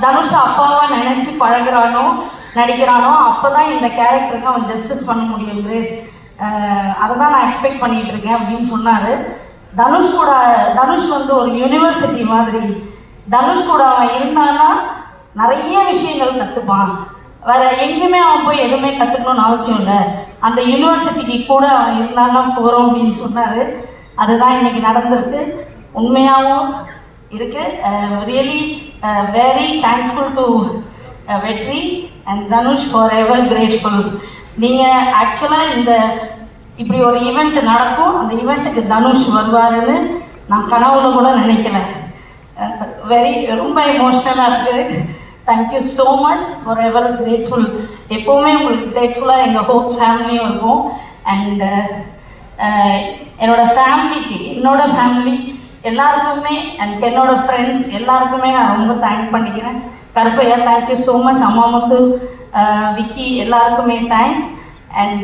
தனுஷ் அப்பாவா நினைச்சு பழகுறானோ நடிக்கிறானோ அப்போதான் இந்த கேரக்டருக்கு அவன் ஜஸ்டிஸ் பண்ண முடியும் கிரேஸ். அதை தான் நான் எக்ஸ்பெக்ட் பண்ணிட்டு இருக்கேன் அப்படின்னு சொன்னார். தனுஷ் வந்து ஒரு யூனிவர்சிட்டி மாதிரி. தனுஷ் கூட அவன் இருந்தான்னா நிறைய விஷயங்கள் கற்றுப்பான். வேற எங்கேயுமே அவன் போய் எதுவுமே கற்றுக்கணும்னு அவசியம் இல்லை. அந்த யூனிவர்சிட்டிக்கு கூட அவன் இருந்தான்னா போகிறோம் அப்படின்னு சொன்னார். அதுதான் இன்னைக்கு நடந்திருக்கு. உண்மையாகவும் இருக்கு. ரியலி வெரி தேங்க்ஃபுல் டு வெற்றி and Dhanush for ever grateful. நீங்கள் ஆக்சுவலாக இப்படி ஒரு ஈவெண்ட் நடக்கும், அந்த ஈவெண்ட்டுக்கு தனுஷ் வருவாருன்னு நான் கனவுல கூட நினைக்கல. ரொம்ப எமோஷ்னலாக இருக்குது. Thank you so much, for ever grateful. எப்போவுமே உங்களுக்கு கிரேட்ஃபுல்லாக எங்கள் ஹோப் ஃபேமிலியும் இருக்கும். அண்ட் என்னோட ஃபேமிலி எல்லாருக்குமே அண்ட் என்னோட ஃப்ரெண்ட்ஸ் எல்லாருக்குமே நான் ரொம்ப தேங்க் பண்ணிக்கிறேன். Karuppaiya thank you so much. அம்மா முத்து, விக்கி எல்லாருக்குமே தேங்க்ஸ். அண்ட்